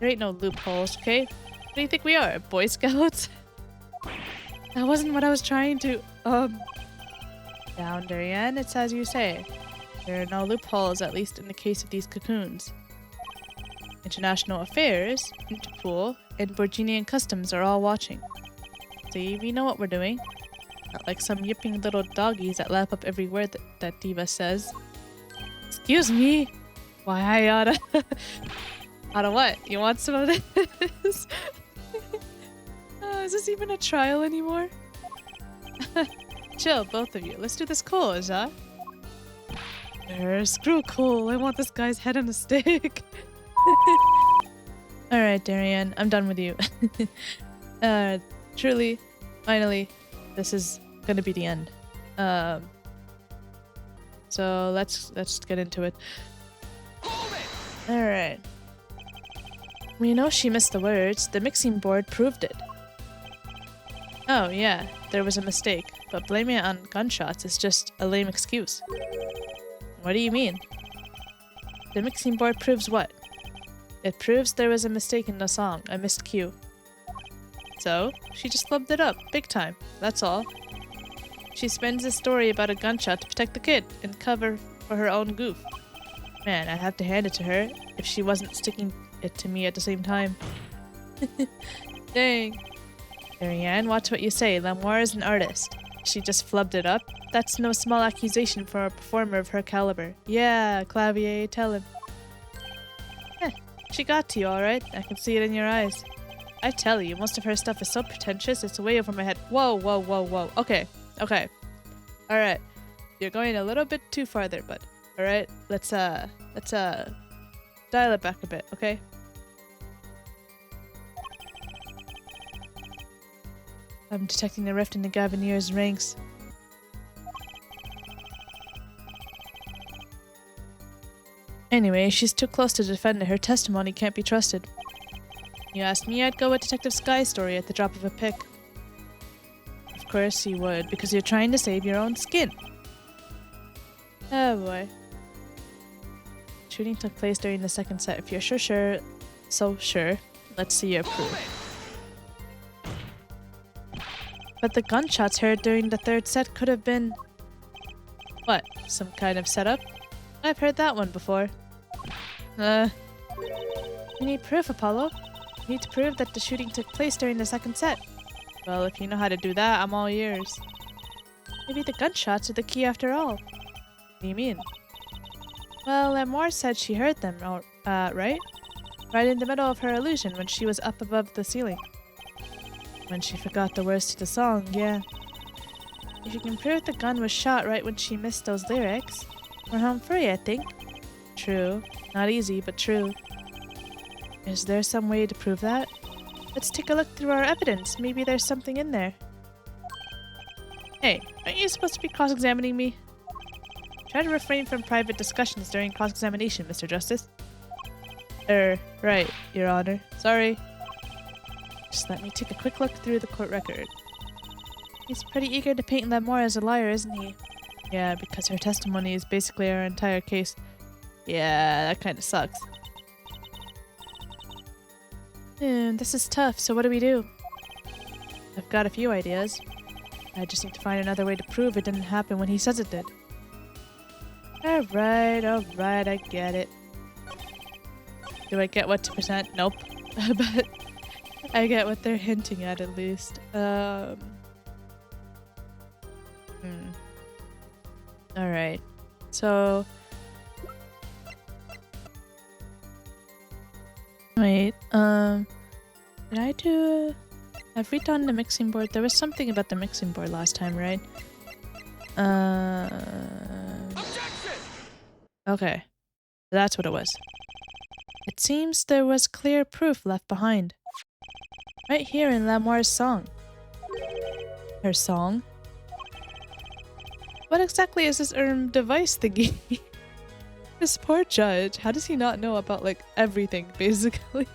There ain't no loopholes, okay? What do you think we are, Boy Scouts? That wasn't what I was trying to, Down, Daryan, it's as you say. There are no loopholes, at least in the case of these cocoons. International Affairs, Interpol, and Borginian Customs are all watching. See, we know what we're doing. Not like some yipping little doggies that lap up every word that Diva says. Excuse me? Why, I oughta... oughta what? You want some of this? Is this even a trial anymore? Chill, both of you. Let's do this cool, huh? Screw cool. I want this guy's head on a stick. Alright, Daryan. I'm done with you. Truly, finally, this is gonna be the end. So let's get into it. Alright. We know she missed the words. The mixing board proved it. Oh yeah, there was a mistake, but blaming it on gunshots is just a lame excuse. What do you mean? The mixing board proves what? It proves there was a mistake in the song, a missed cue. So, she just flubbed it up, big time, that's all. She spins a story about a gunshot to protect the kid and cover for her own goof. Man, I'd have to hand it to her if she wasn't sticking it to me at the same time. Dang. Daryan, watch what you say. Lamoire is an artist. She just flubbed it up. That's no small accusation for a performer of her caliber. Yeah, Clavier, tell him. She got to you, alright. I can see it in your eyes. I tell you, most of her stuff is so pretentious, it's way over my head. Whoa, whoa, whoa, whoa. Okay, okay. Alright. You're going a little bit too far there, bud. Alright, let's dial it back a bit, okay? I'm detecting the rift in the Gavanier's ranks. Anyway, she's too close to defend it. Her testimony can't be trusted. You asked me, I'd go with Detective Sky's story at the drop of a pick. Of course you would, because you're trying to save your own skin. Oh boy. Shooting took place during the second set. If you're sure, let's see your proof. But the gunshots heard during the third set could have been... What? Some kind of setup? I've heard that one before. You need proof, Apollo. You need to prove that the shooting took place during the second set. Well, if you know how to do that, I'm all ears. Maybe the gunshots are the key after all. What do you mean? Well, Lamoire said she heard them, right? Right in the middle of her illusion when she was up above the ceiling. When she forgot the words to the song, yeah. If you can prove the gun was shot right when she missed those lyrics, we're home free, I think. True. Not easy, but true. Is there some way to prove that? Let's take a look through our evidence. Maybe there's something in there. Hey, aren't you supposed to be cross-examining me? Try to refrain from private discussions during cross-examination, Mr. Justice. Right, Your Honor. Sorry. Just let me take a quick look through the court record. He's pretty eager to paint Lamoire as a liar, isn't he? Yeah, because her testimony is basically our entire case. Yeah, that kind of sucks. This is tough, so what do we do? I've got a few ideas. I just need to find another way to prove it didn't happen when he says it did. Alright, I get it. Do I get what to present? Nope. But I get what they're hinting at least. Alright. So... Wait, did I do... Have we done the mixing board? There was something about the mixing board last time, right? Okay. That's what it was. It seems there was clear proof left behind. Right here in Lamoire's song. Her song? What exactly is this device thingy? This poor judge. How does he not know about, like, everything, basically?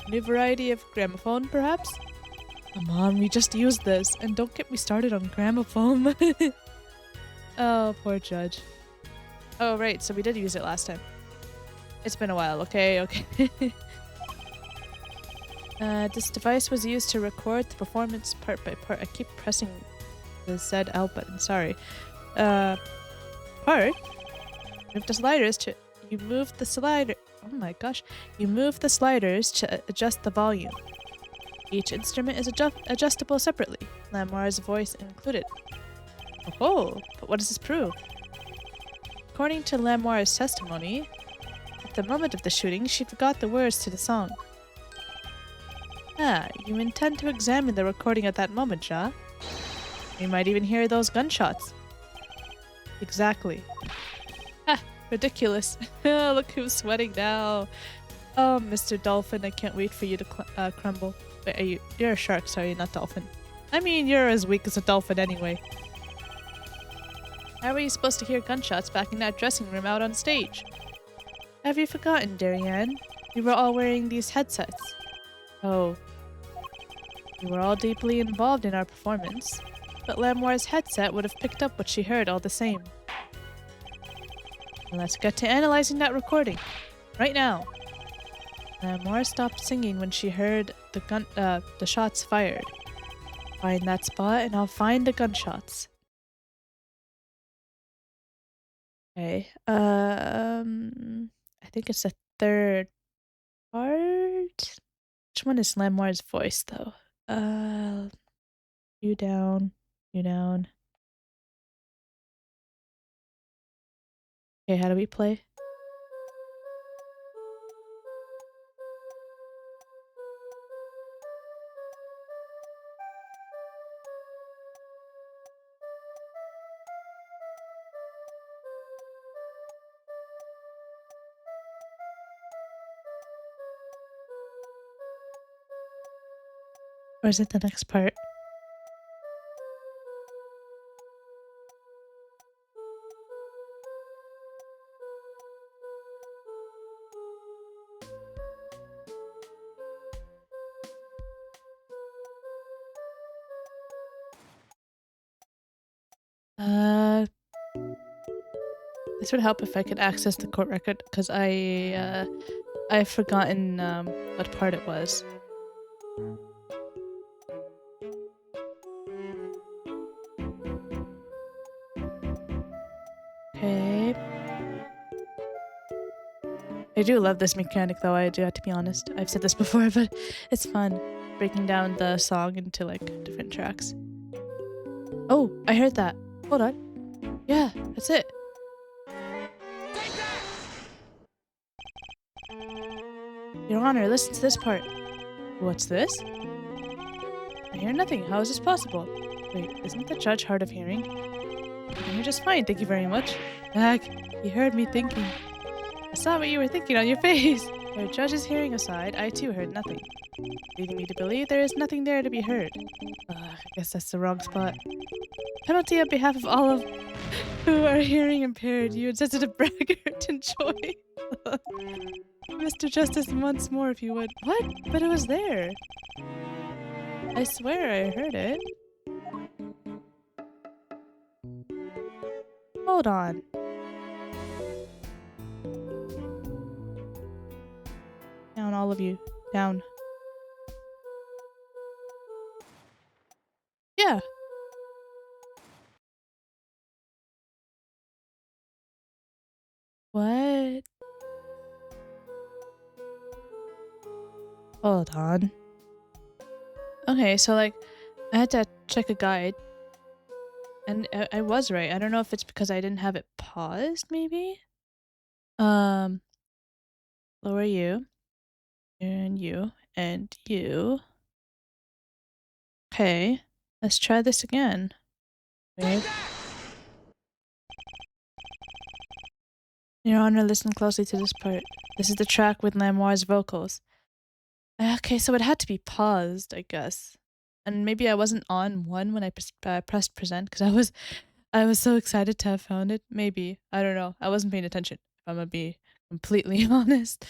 New variety of gramophone, perhaps? Come on, we just used this. And don't get me started on gramophone. Oh, poor judge. Oh, right, so we did use it last time. It's been a while, okay? Okay. This device was used to record the performance part by part. I keep pressing the Z-L button, sorry. Part? Move the sliders to... You move the slider... Oh my gosh. You move the sliders to adjust the volume. Each instrument is adjustable separately, Lamoire's voice included. Oh, but what does this prove? According to Lamoire's testimony, at the moment of the shooting, she forgot the words to the song. Ah, you intend to examine the recording at that moment, Ja? We might even hear those gunshots. Exactly. Ha! Ridiculous. Look who's sweating now. Oh, Mr. Dolphin, I can't wait for you to crumble. Wait, you're a shark, sorry, not dolphin. I mean, you're as weak as a dolphin anyway. How were you supposed to hear gunshots back in that dressing room out on stage? Have you forgotten, Daryan? We were all wearing these headsets. Oh. We were all deeply involved in our performance, but Lamoire's headset would have picked up what she heard all the same. Let's get to analyzing that recording. Right now. Lamoire stopped singing when she heard the shots fired. Find that spot and I'll find the gunshots. Okay. I think it's the third part. Which one is Lamoire's voice though? You down. You down. Okay, how do we play? Or is it the next part? This would help if I could access the court record, because I've forgotten what part it was. Okay. I do love this mechanic though, I do have to be honest. I've said this before, but it's fun. Breaking down the song into like different tracks. Oh, I heard that. Hold on. Yeah, that's it. Your Honor, listen to this part. What's this? I hear nothing. How is this possible? Wait, isn't the judge hard of hearing? You're just fine, thank you very much. Ag, you heard me thinking. I saw what you were thinking on your face. Your judge's hearing aside, I too heard nothing, leading me to believe there is nothing there to be heard. I guess that's the wrong spot. Penalty on behalf of all of who are hearing impaired. You insensitive braggart. Enjoy. Mr. Justice, once more if you would. What? But it was there. I swear I heard it. Hold on. Down, all of you. Down. Yeah. What? Hold on. Okay, so like, I had to check a guide. And I was right. I don't know if it's because I didn't have it paused, maybe? Lower you. And you. And you. Okay. Let's try this again. Wait. Your Honor, listen closely to this part. This is the track with Lamoire's vocals. Okay, so it had to be paused, I guess. And maybe I wasn't on one when I pressed present because I was so excited to have found it. Maybe. I don't know. I wasn't paying attention, if I'm gonna be completely honest.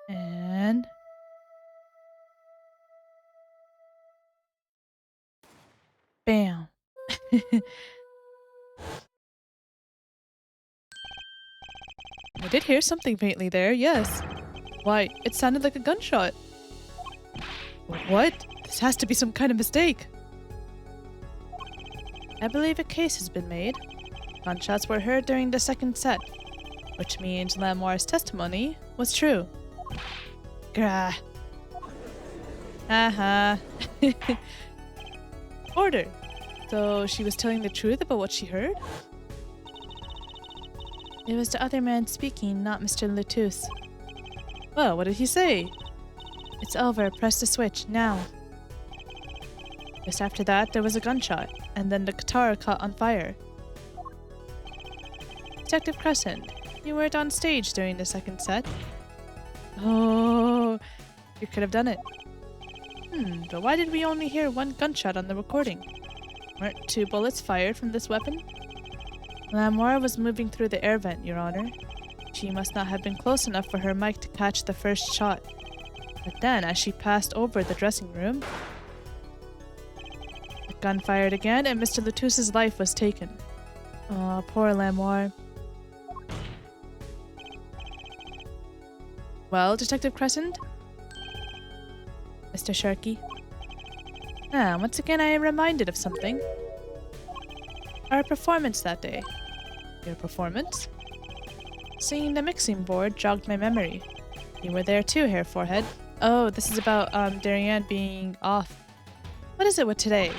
And Bam. I did hear something faintly there, yes. Why, it sounded like a gunshot. What? This has to be some kind of mistake. I believe a case has been made. Gunshots were heard during the second set, which means Lamoire's testimony was true. Grah. Haha. Order. So she was telling the truth about what she heard? It was the other man speaking, not Mr. Lutus. Well, what did he say? It's over. Press the switch, now. Just after that, there was a gunshot, and then the guitar caught on fire. Detective Crescent, you weren't on stage during the second set. Oh, you could have done it. But why did we only hear one gunshot on the recording? Weren't 2 bullets fired from this weapon? Lamoire was moving through the air vent, Your Honor. She must not have been close enough for her mic to catch the first shot. But then, as she passed over the dressing room, the gun fired again and Mr. Lutus's life was taken. Aw, poor Lamoire. Well, Detective Crescent? Mr. Sharky? Once again I am reminded of something. Our performance that day. Your performance? Seeing the mixing board jogged my memory. You were there too, Hair Forehead. Oh, this is about Daryan being off. What is it with today?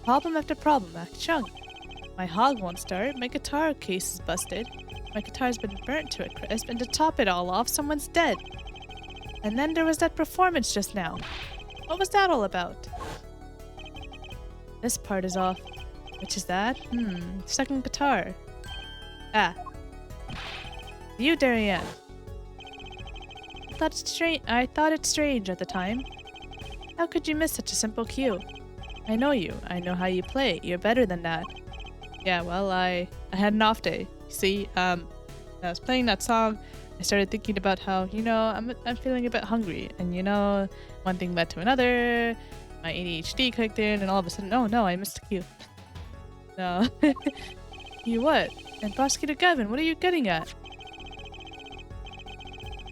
Problem after problem, Chung. My hog won't start, my guitar case is busted, my guitar's been burnt to a crisp, and to top it all off, someone's dead. And then there was that performance just now. What was that all about? This part is off. Which is that? Second guitar. Ah. You, Daryan. I thought it strange at the time. How could you miss such a simple cue? I know you. I know how you play. You're better than that. Yeah, well, I had an off day. See, I was playing that song. I started thinking about how, I'm feeling a bit hungry. And, one thing led to another. My ADHD kicked in, and all of a sudden, oh no, I missed the cue. No. You what? And Prosecutor Gavin, what are you getting at?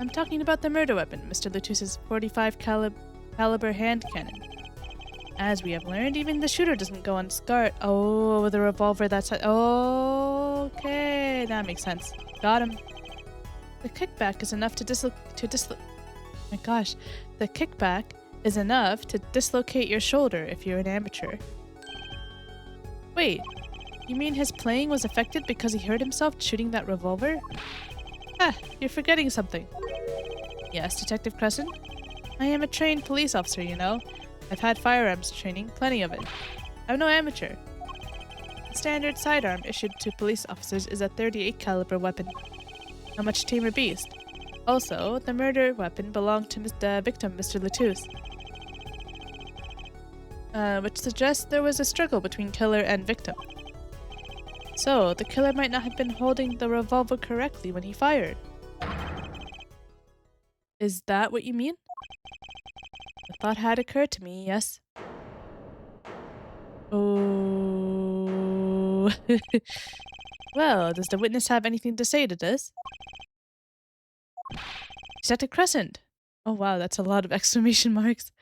I'm talking about the murder weapon, Mr. Lutus's 45 caliber hand cannon. As we have learned, even the shooter doesn't go unscarred. Oh, the revolver that's... Okay, that makes sense. Got him. The kickback is enough my gosh. The kickback is enough to dislocate your shoulder if you're an amateur. Wait, you mean his playing was affected because he hurt himself shooting that revolver? You're forgetting something. Yes, Detective Crescent? I am a trained police officer, I've had firearms training, plenty of it. I'm no amateur. The standard sidearm issued to police officers is a 38 caliber weapon. A much tamer beast. Also, the murder weapon belonged to the victim, Mr. Lutus. Which suggests there was a struggle between killer and victim. So, the killer might not have been holding the revolver correctly when he fired. Is that what you mean? The thought had occurred to me, yes. Oh. Well, does the witness have anything to say to this? Detective Crescent! Oh wow, that's a lot of exclamation marks.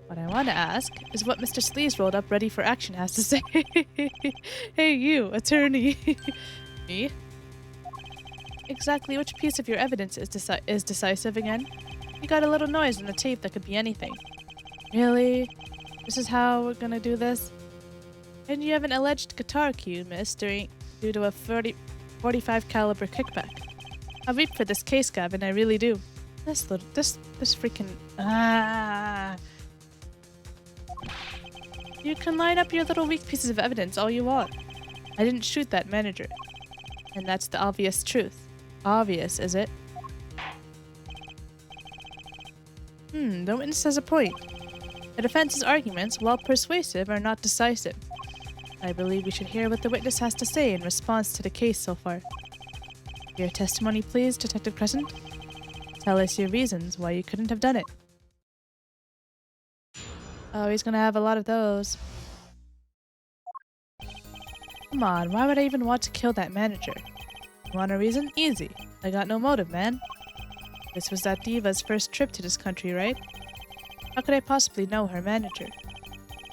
What I want to ask is what Mr. Sleeves rolled up ready for action has to say. Hey you, attorney. Me? Exactly which piece of your evidence is decisive again? You got a little noise in the tape that could be anything. Really? This is how we're gonna do this? And you have an alleged guitar cue missed due to a 45 caliber kickback. I reap for this case, Gavin, I really do. This freaking... You can line up your little weak pieces of evidence all you want. I didn't shoot that manager. And that's the obvious truth. Obvious, is it? The witness has a point. The defense's arguments, while persuasive, are not decisive. I believe we should hear what the witness has to say in response to the case so far. Your testimony, please, Detective Crescent. Tell us your reasons why you couldn't have done it. Oh, he's gonna have a lot of those. Come on, why would I even want to kill that manager? You want a reason? Easy. I got no motive, man. This was that diva's first trip to this country, right? How could I possibly know her manager?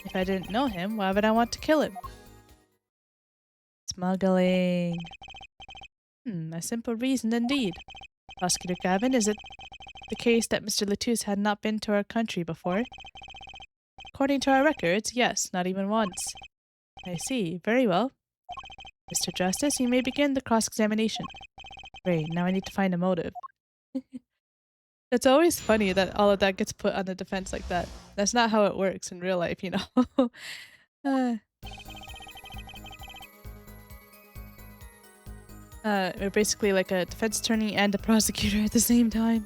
If I didn't know him, why would I want to kill him? Smuggling. A simple reason indeed. Prosecutor Gavin, is it the case that Mr. Latouche had not been to our country before? According to our records, yes, not even once. I see. Very well. Mr. Justice, you may begin the cross-examination. Great, now I need to find a motive. It's always funny that all of that gets put on the defense like that. That's not how it works in real life, you know? We're basically like a defense attorney and a prosecutor at the same time.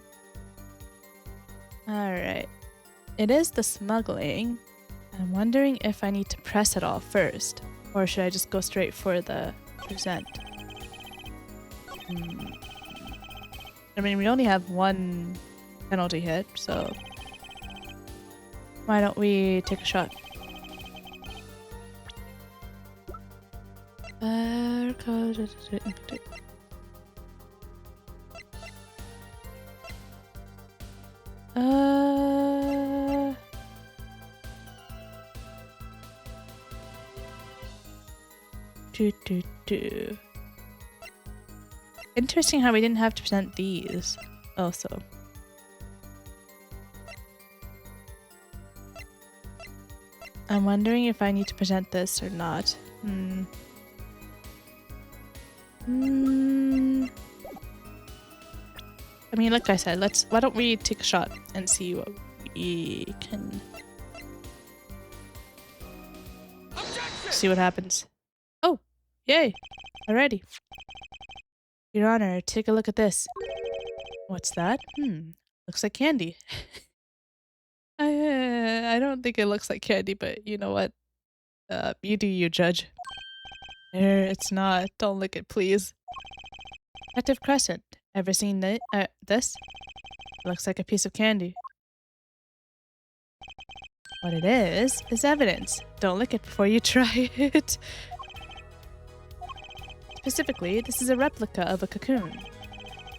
Alright. It is the smuggling. I'm wondering if I need to press it all first. Or should I just go straight for the present? I mean, we only have one penalty hit, so why don't we take a shot? Interesting how we didn't have to present these also. I'm wondering if I need to present this or not. I mean, like I said, why don't we take a shot and see what we can... See what happens. Oh, yay! Alrighty. Your Honor, take a look at this. What's that? Looks like candy. I don't think it looks like candy, but you know what? You do you, Judge. It's not. Don't lick it, please. Detective Crescent, ever seen this? Looks like a piece of candy. What it is evidence. Don't lick it before you try it. Specifically, this is a replica of a cocoon.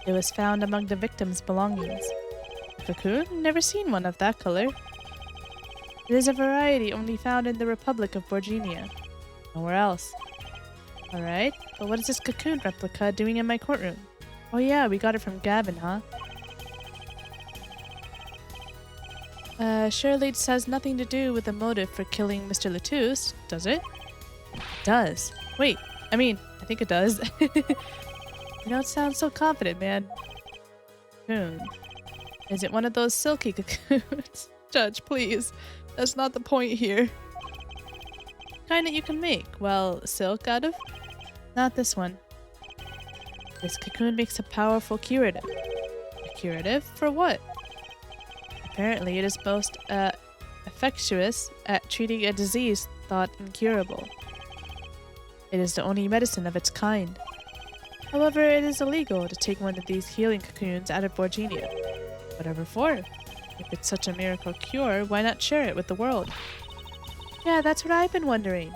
It was found among the victim's belongings. A cocoon? Never seen one of that color. It is a variety only found in the Republic of Borginia. Nowhere else. Alright, but what is this cocoon replica doing in my courtroom? Oh yeah, we got it from Gavin, huh? Surely this has nothing to do with the motive for killing Mr. Latouche, does it? It does. Wait, I think it does. You don't sound so confident, man. Cocoon. Is it one of those silky cocoons? Judge, please. That's not the point here. Kind that you can make. Well, silk out of? Not this one. This cocoon makes a powerful curative. A curative? For what? Apparently, it is most effectuous at treating a disease thought incurable. It is the only medicine of its kind. However, it is illegal to take one of these healing cocoons out of Borginia. Whatever for. If it's such a miracle cure, why not share it with the world? Yeah, that's what I've been wondering.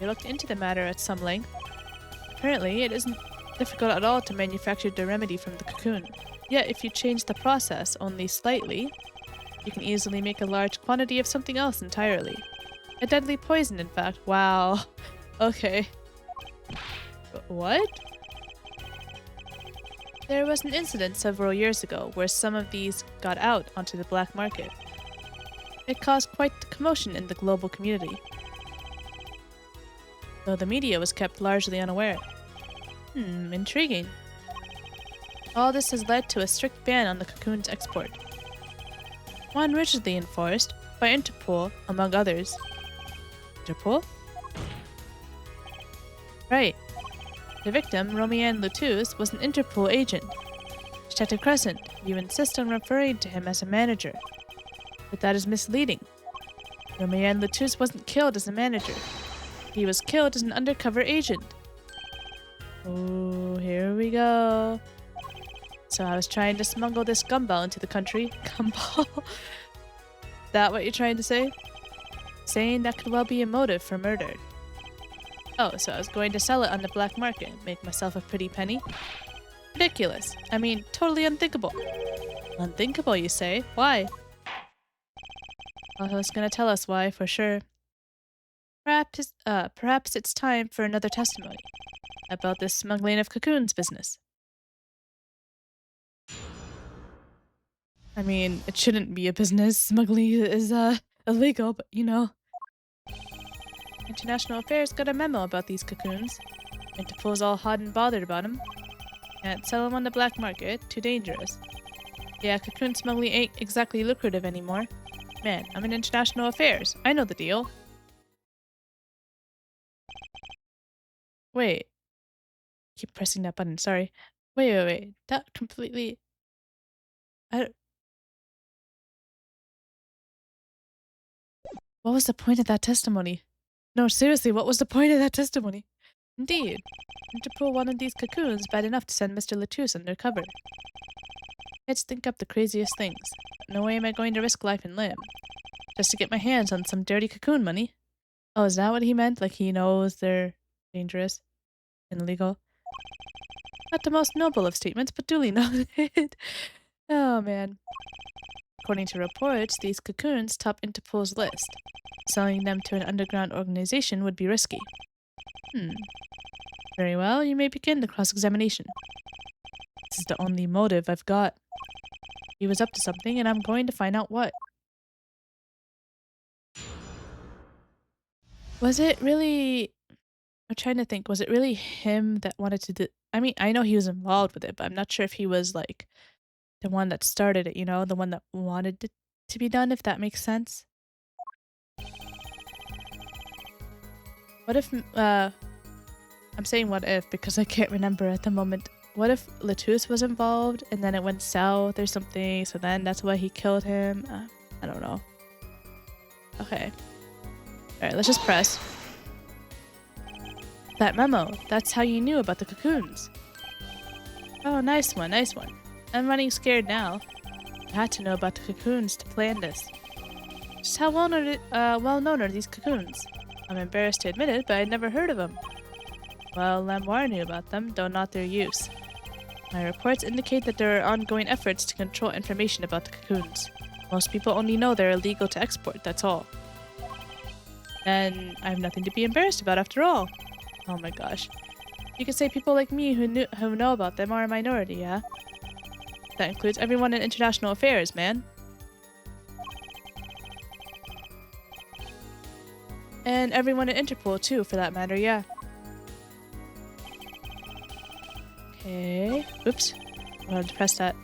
We looked into the matter at some length. Apparently, it isn't difficult at all to manufacture the remedy from the cocoon. Yet, if you change the process only slightly, you can easily make a large quantity of something else entirely. A deadly poison, in fact. Wow. Okay. What? There was an incident several years ago where some of these got out onto the black market. It caused quite the commotion in the global community, though the media was kept largely unaware. Intriguing. All this has led to a strict ban on the cocoon's export. One rigidly enforced by Interpol, among others. Interpol? Right. The victim, Romianne Latouche, was an Interpol agent. Detective Crescent, you insist on referring to him as a manager. But that is misleading. Romianne Latouche wasn't killed as a manager. He was killed as an undercover agent. Oh, here we go. So I was trying to smuggle this gumball into the country. Gumball? That what you're trying to say? Saying that could well be a motive for murder. Oh, so I was going to sell it on the black market and make myself a pretty penny? Ridiculous. I mean, totally unthinkable. Unthinkable, you say? Why? Well, who's gonna tell us why, for sure. Perhaps it's time for another testimony about this smuggling of cocoons business. I mean, it shouldn't be a business. Smuggling is, illegal, but you know. International Affairs got a memo about these cocoons. Interpol's all hot and bothered about them. Can't sell them on the black market, too dangerous. Yeah, cocoon smuggling ain't exactly lucrative anymore. Man, I'm in International Affairs. I know the deal. Wait. Keep pressing that button, sorry. Wait. That completely... What was the point of that testimony? No, seriously, what was the point of that testimony? Indeed. Interpol wanted these cocoons bad enough to send Mr. Latouche undercover. Let's think up the craziest things. No way am I going to risk life and limb. Just to get my hands on some dirty cocoon money. Oh, is that what he meant? Like he knows they're dangerous and illegal? Not the most noble of statements, but duly noted. Oh, man. According to reports, these cocoons top Interpol's list. Selling them to an underground organization would be risky. Very well, you may begin the cross-examination. This is the only motive I've got. He was up to something, and I'm going to find out what. Was it really... I'm trying to think, was it really him that wanted to do... I mean, I know he was involved with it, but I'm not sure if he was, like, the one that started it, you know? The one that wanted it to be done, if that makes sense. What if, I'm saying what if because I can't remember at the moment. What if Latouche was involved and then it went south or something, so then that's why he killed him? I don't know. Okay. Alright, let's just press. That memo. That's how you knew about the cocoons. Oh, nice one. I'm running scared now. I had to know about the cocoons to plan this. Just how well known are these cocoons? I'm embarrassed to admit it, but I'd never heard of them. Well, Lamoire knew about them, though not their use. My reports indicate that there are ongoing efforts to control information about the cocoons. Most people only know they're illegal to export, that's all. And I have nothing to be embarrassed about after all. Oh my gosh. You could say people like me who know about them are a minority, yeah? That includes everyone in international affairs, man. And everyone at Interpol, too, for that matter, yeah. Okay. Oops. I wanted to press that.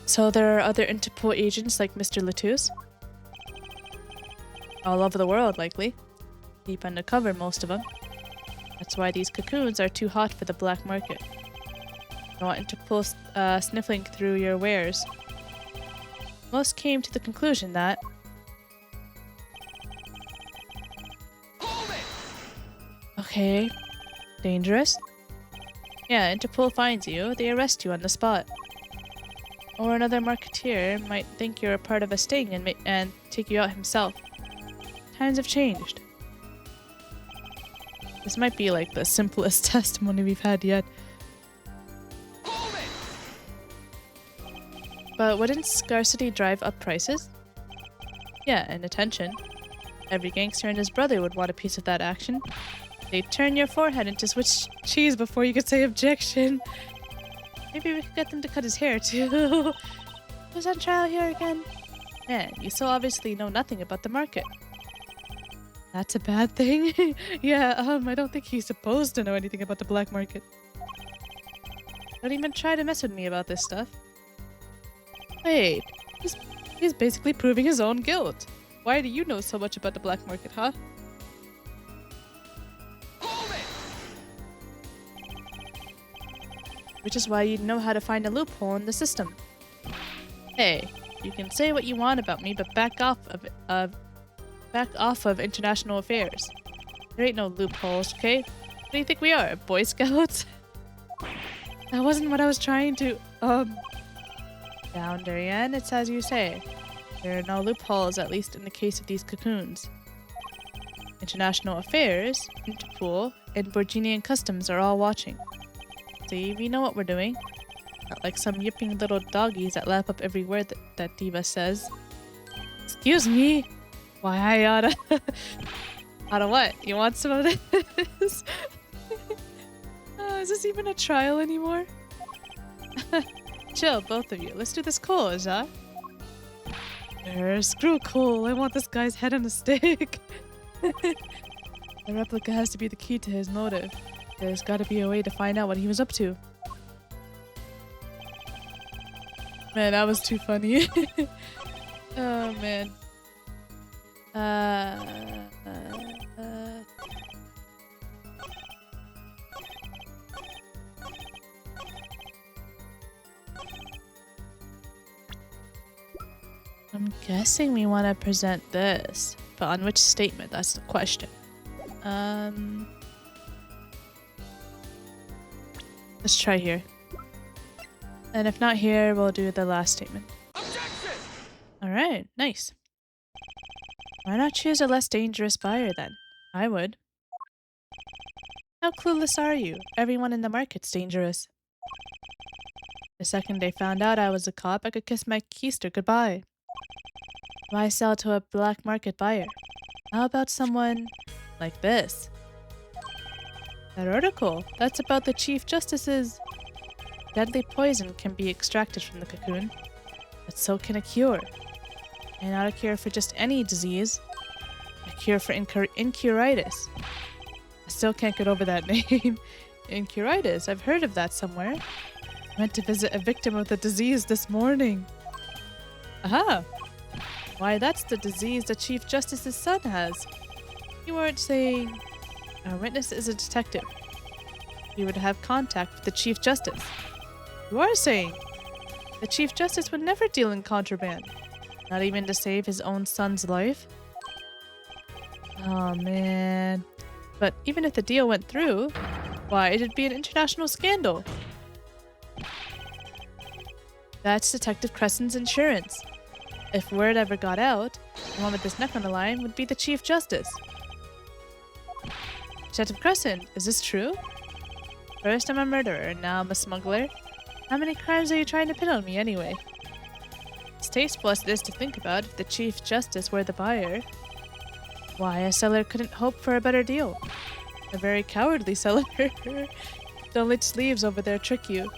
So there are other Interpol agents like Mr. Latouche? All over the world, likely. Deep undercover, most of them. That's why these cocoons are too hot for the black market. I want Interpol sniffling through your wares. Most came to the conclusion that... Okay. Dangerous? Yeah, Interpol finds you, they arrest you on the spot. Or another marketeer might think you're a part of a sting and take you out himself. Times have changed. This might be like the simplest testimony we've had yet. But wouldn't scarcity drive up prices? Yeah, and attention. Every gangster and his brother would want a piece of that action. They'd turn your forehead into Swiss cheese before you could say objection. Maybe we could get them to cut his hair too. Who's on trial here again? Man, you so obviously know nothing about the market. That's a bad thing? Yeah, I don't think he's supposed to know anything about the black market. Don't even try to mess with me about this stuff. Wait, he's basically proving his own guilt. Why do you know so much about the black market, huh? Which is why you know how to find a loophole in the system. Hey, you can say what you want about me, but back off of international affairs. There ain't no loopholes, okay? What do you think we are, Boy Scouts? That wasn't what I was trying to, Down, Daryan, it's as you say. There are no loopholes, at least in the case of these cocoons. International Affairs, Interpol, and Borginian Customs are all watching. See, we know what we're doing. Not like some yipping little doggies that lap up every word that Diva says. Excuse me? Why, I oughta... oughta what? You want some of this? Is this even a trial anymore? Chill, both of you. Let's do this cool, ja? Screw cool. I want this guy's head on a stick. The replica has to be the key to his motive. There's gotta be a way to find out what he was up to. Man, that was too funny. Oh, man. I'm guessing we want to present this, but on which statement? That's the question. Let's try here. And if not here, we'll do the last statement. Alright, nice. Why not choose a less dangerous buyer then? I would. How clueless are you? Everyone in the market's dangerous. The second they found out I was a cop, I could kiss my keister goodbye. Why sell to a black market buyer? How about someone like this? That article, that's about the Chief Justice's... Deadly poison can be extracted from the cocoon, but so can a cure. And not a cure for just any disease. A cure for incuritis. I still can't get over that name. Incuritis, I've heard of that somewhere. I went to visit a victim of the disease this morning. Aha! Why, that's the disease the Chief Justice's son has. You weren't saying... Our witness is a detective. He would have contact with the Chief Justice. You are saying the Chief Justice would never deal in contraband, not even to save his own son's life? Oh man. But even if the deal went through, why, it'd be an international scandal. That's Detective Crescent's insurance. If word ever got out, the one with his neck on the line would be the Chief Justice. Detective Crescent, is this true? First I'm a murderer, now I'm a smuggler. How many crimes are you trying to pin on me anyway? As tasteful as it is to think about, if the Chief Justice were the buyer, why, a seller couldn't hope for a better deal. A very cowardly seller. Don't let sleeves over there trick you.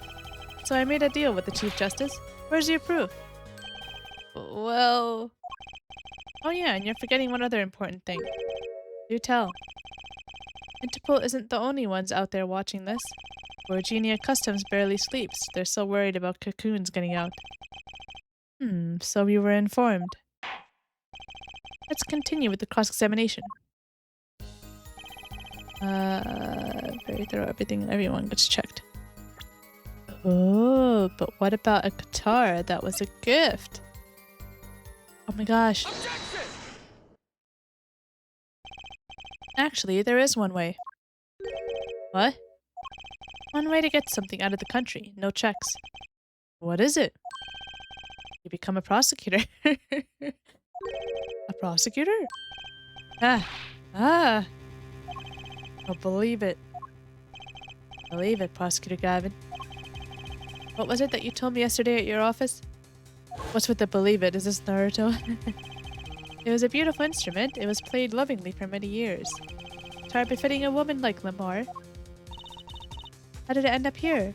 So I made a deal with the Chief Justice. Where's your proof? Well... Oh yeah, and you're forgetting one other important thing. Do tell. Interpol isn't the only ones out there watching this. Virginia Customs barely sleeps. They're so worried about cocoons getting out. So we were informed. Let's continue with the cross-examination. Very thorough. Everyone gets checked. Oh, but what about a guitar that was a gift? Oh my gosh. Actually, there is one way. What? One way to get something out of the country, no checks. What is it? You become a prosecutor. A prosecutor? I'll believe it. Believe it, Prosecutor Gavin. What was it that you told me yesterday at your office? What's with the believe it? Is this Naruto? It was a beautiful instrument. It was played lovingly for many years. Guitar befitting a woman like Lamar. How did it end up here?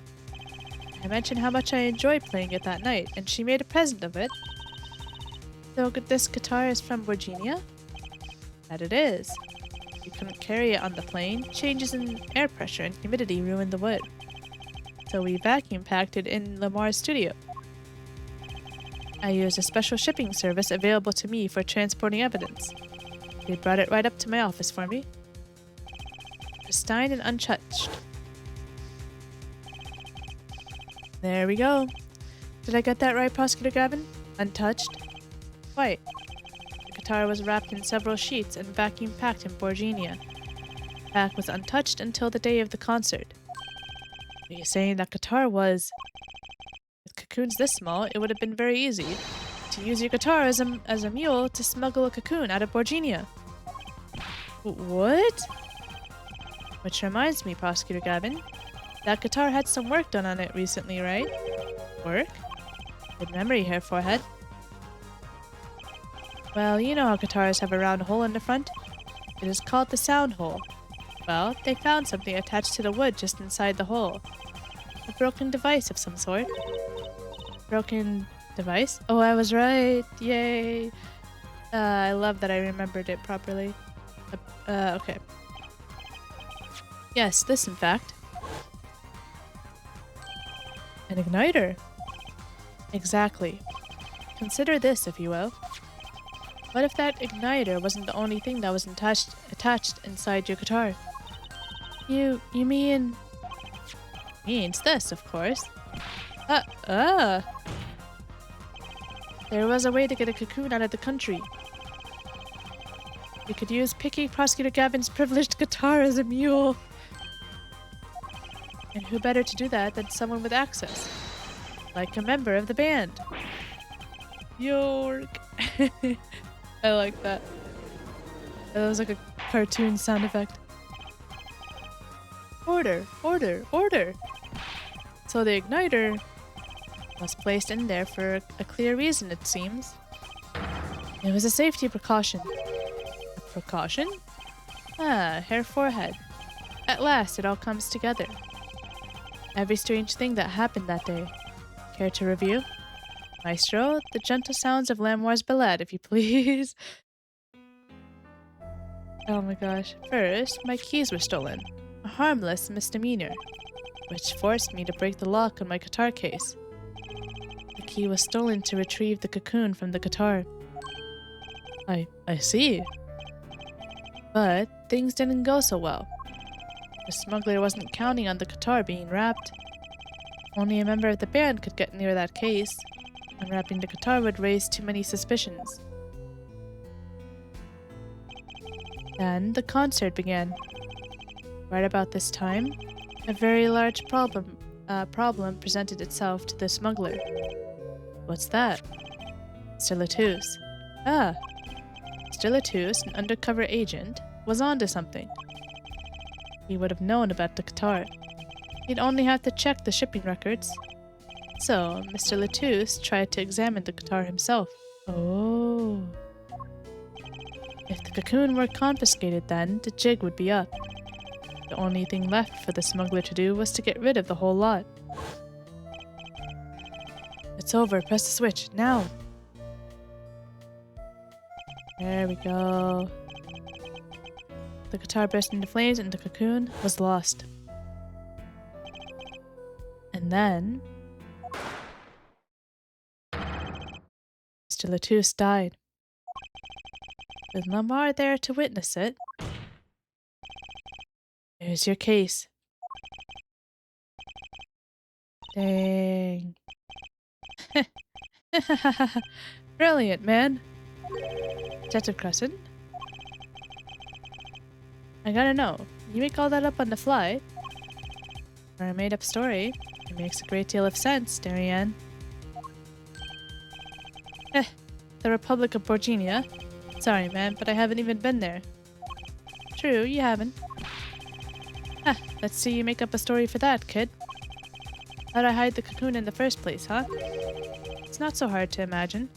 I mentioned how much I enjoyed playing it that night, and she made a present of it. So this guitar is from Virginia? That it is. We couldn't carry it on the plane. Changes in air pressure and humidity ruined the wood. So we vacuum packed it in Lamar's studio. I used a special shipping service available to me for transporting evidence. They brought it right up to my office for me. Pristine and untouched. There we go. Did I get that right, Prosecutor Gavin? Untouched? Quite. The guitar was wrapped in several sheets and vacuum packed in Borgenia. The pack was untouched until the day of the concert. Are you saying that guitar was... With cocoons this small, it would have been very easy. to use your guitar as a mule to smuggle a cocoon out of Borginia. What? Which reminds me, Prosecutor Gavin, that guitar had some work done on it recently, right? Work? Good memory here, Forehead. Well, you know how guitars have a round hole in the front? It is called the sound hole. Well, they found something attached to the wood just inside the hole. A broken device of some sort. Broken device? Oh, I was right! Yay! I love that I remembered it properly. Okay. Yes, this in fact. An igniter. Exactly. Consider this, if you will. What if that igniter wasn't the only thing that was attached inside your guitar? You mean... Means this, of course. There was a way to get a cocoon out of the country. You could use picky Prosecutor Gavin's privileged guitar as a mule. And who better to do that than someone with access? Like a member of the band. York. I like that. That was like a cartoon sound effect. Order, order, order! So the igniter was placed in there for a clear reason, it seems. It was a safety precaution. A precaution? Ah, Herr Forehead. At last it all comes together. Every strange thing that happened that day. Care to review? Maestro, the gentle sounds of Lamoire's ballad, if you please. Oh my gosh. First, my keys were stolen. A harmless misdemeanor, which forced me to break the lock on my guitar case. The key was stolen to retrieve the cocoon from the guitar. I see. But things didn't go so well. The smuggler wasn't counting on the guitar being wrapped. Only a member of the band could get near that case. Unwrapping the guitar would raise too many suspicions. Then the concert began. Right about this time, a very large problem presented itself to the smuggler. What's that? Mr. Latouche. Ah! Mr. Latouche, an undercover agent, was onto something. He would have known about the guitar. He'd only have to check the shipping records. So, Mr. Latouche tried to examine the guitar himself. Oh. If the cocoon were confiscated then, the jig would be up. The only thing left for the smuggler to do was to get rid of the whole lot. It's over. Press the switch. Now! There we go. The guitar burst into flames and the cocoon was lost. And then... Mr. Latouche died. With Lamar there to witness it. There's your case. Dang. Brilliant, man. Detective Crescent? I gotta know, you make all that up on the fly? For a made-up story, it makes a great deal of sense, Daryan. The Republic of Borginia. Sorry, man, but I haven't even been there. True, you haven't. Let's see you make up a story for that, kid. How'd I hide the cocoon in the first place, huh? It's not so hard to imagine.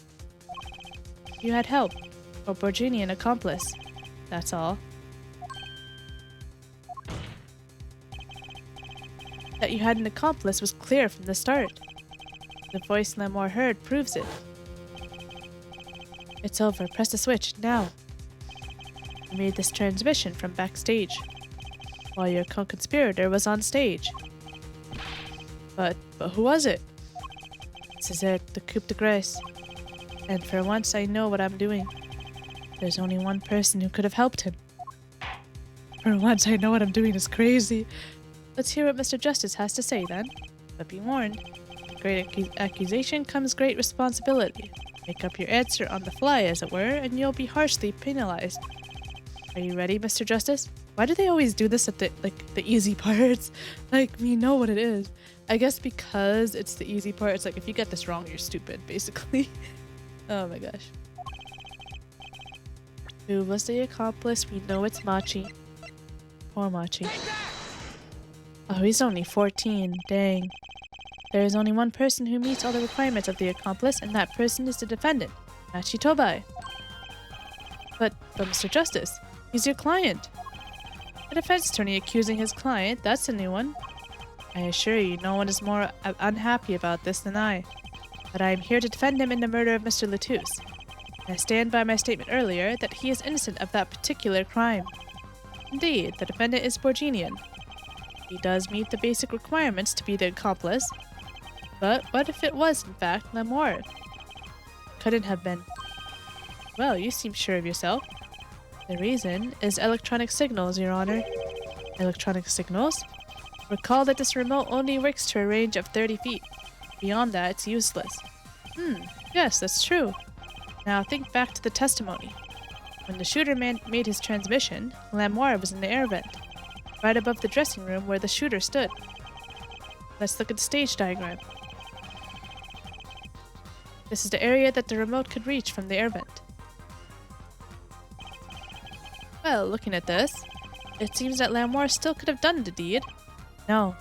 You had help, or Borginian accomplice. That's all. That you had an accomplice was clear from the start. The voice Lamore heard proves it. It's over. Press the switch, now. You made this transmission from backstage, while your co-conspirator was on stage. But who was it? This is it, the coup de grace. And for once I know what I'm doing. There's only one person who could have helped him. For once I know what I'm doing is crazy. Let's hear what Mr. Justice has to say then. But be warned, with great accusation comes great responsibility. Make up your answer on the fly, as it were, and you'll be harshly penalized. Are you ready, Mr. Justice? Why do they always do this at the easy parts? Like, we know what it is. I guess because it's the easy part, it's like, if you get this wrong, you're stupid, basically. Oh my gosh. Who was the accomplice? We know it's Machi. Poor Machi. Oh, he's only 14. Dang. There is only one person who meets all the requirements of the accomplice, and that person is the defendant, Machi Tobai. But Mr. Justice, he's your client. A defense attorney accusing his client, that's a new one. I assure you, no one is more unhappy about this than I. But I am here to defend him in the murder of Mr. Latouche. And I stand by my statement earlier that he is innocent of that particular crime. Indeed, the defendant is Borginian. He does meet the basic requirements to be the accomplice. But what if it was, in fact, Lamour? Couldn't have been. Well, you seem sure of yourself. The reason is electronic signals, Your Honor. Electronic signals? Recall that this remote only works to a range of 30 feet. Beyond that, it's useless. Yes, that's true. Now think back to the testimony. When the shooter made his transmission, Lamour was in the air vent, right above the dressing room where the shooter stood. Let's look at the stage diagram. This is the area that the remote could reach from the air vent. Well, looking at this, it seems that Lamour still could have done the deed. No.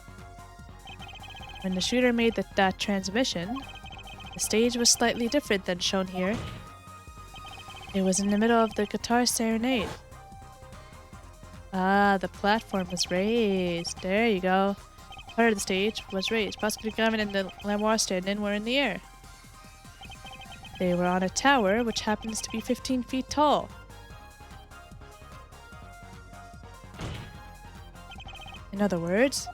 When the shooter made that transmission, the stage was slightly different than shown here. It was in the middle of the guitar serenade. Ah, the platform was raised. There you go. Part of the stage was raised. Possibly Gavin and the Lamour stand-in were in the air. They were on a tower which happens to be 15 feet tall. In other words,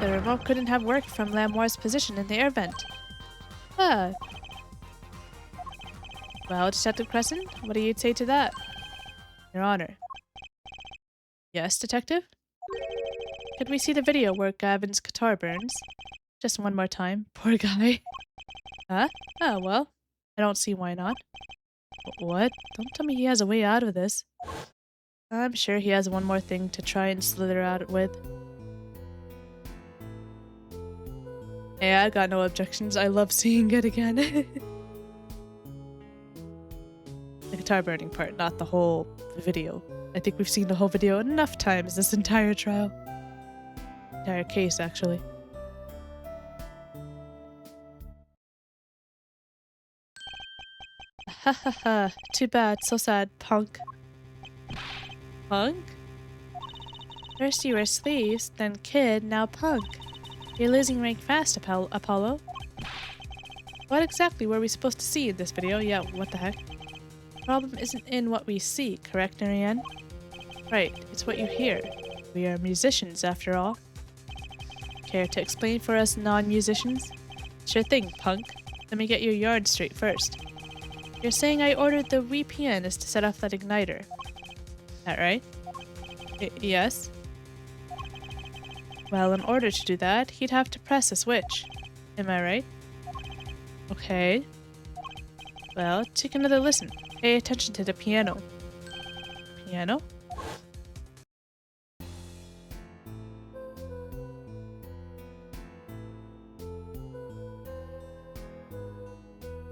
the remote couldn't have worked from Lamour's position in the air vent. Ah. Well, Detective Crescent, what do you say to that? Your Honor. Yes, Detective? Could we see the video where Gavin's guitar burns? Just one more time. Poor guy. Huh? Oh, well. I don't see why not. What? Don't tell me he has a way out of this. I'm sure he has one more thing to try and slither out with. Hey, I got no objections. I love seeing it again. The guitar burning part, not the whole video. I think we've seen the whole video enough times this entire trial. Entire case, actually. Ha ha ha. Too bad. So sad. Punk. Punk? First you were sleeves, then kid, now punk. You're losing rank fast, Apollo. What exactly were we supposed to see in this video? Yeah, what the heck? The problem isn't in what we see, correct, Daryan? Right, it's what you hear. We are musicians, after all. Care to explain for us non-musicians? Sure thing, punk. Let me get your yarn straight first. You're saying I ordered the Wii pianist to set off that igniter. That right? Yes? Well, in order to do that, he'd have to press a switch. Am I right? Okay. Well, take another listen. Pay attention to the piano. Piano?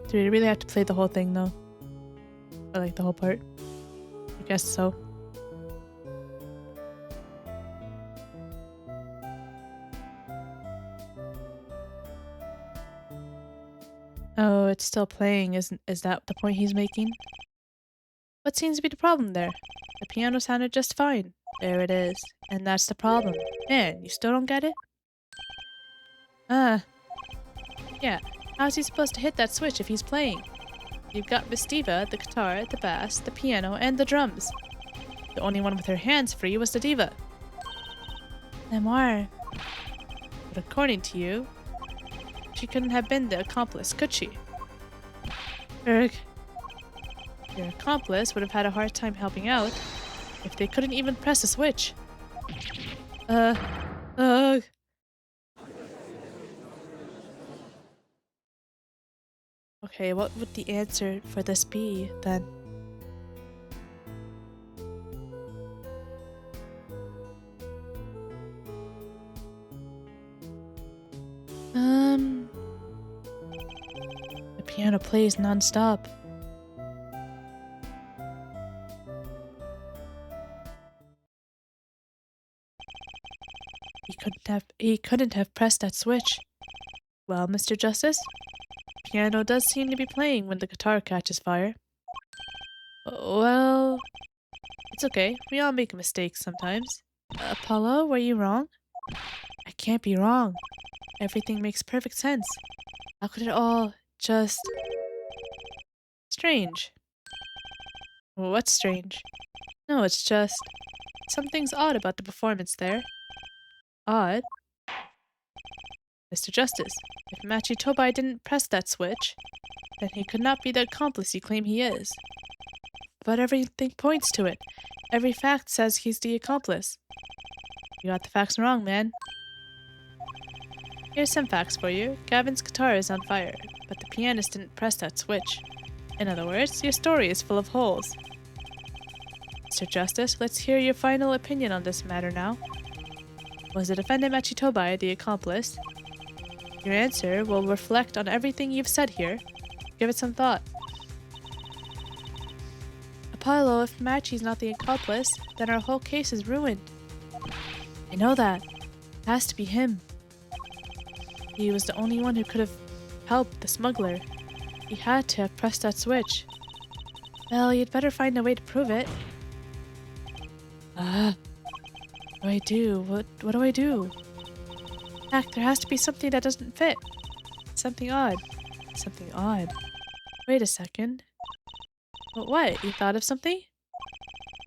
Do we really have to play the whole thing, though? Or like the whole part? I guess so. Oh, it's still playing. Is that the point he's making? What seems to be the problem there? The piano sounded just fine. There it is. And that's the problem. Man, you still don't get it? Yeah. How's he supposed to hit that switch if he's playing? You've got Miss Diva, the guitar, the bass, the piano, and the drums. The only one with her hands free was the diva. Lamour. But according to you, she couldn't have been the accomplice, could she? Erg. Your accomplice would have had a hard time helping out if they couldn't even press a switch. Okay, what would the answer for this be, then? The piano plays non-stop. He couldn't have pressed that switch. Well, Mr. Justice, piano does seem to be playing when the guitar catches fire. Well, it's okay. We all make mistakes sometimes. Apollo, were you wrong? I can't be wrong. Everything makes perfect sense. How could it all just... Strange. What's strange? No, it's just... Something's odd about the performance there. Odd? Mr. Justice, if Machitobai didn't press that switch, then he could not be the accomplice you claim he is. But everything points to it. Every fact says he's the accomplice. You got the facts wrong, man. Here's some facts for you. Gavin's guitar is on fire, but the pianist didn't press that switch. In other words, your story is full of holes. Mr. Justice, let's hear your final opinion on this matter now. Was the defendant Machitobai the accomplice? Your answer will reflect on everything you've said here. Give it some thought. Apollo, if Machi's not the accomplice, then our whole case is ruined. I know that. It has to be him. He was the only one who could have helped the smuggler. He had to have pressed that switch. Well, you'd better find a way to prove it. What do I do? What do I do? Heck, there has to be something that doesn't fit. Something odd. Something odd. Wait a second. What? You thought of something?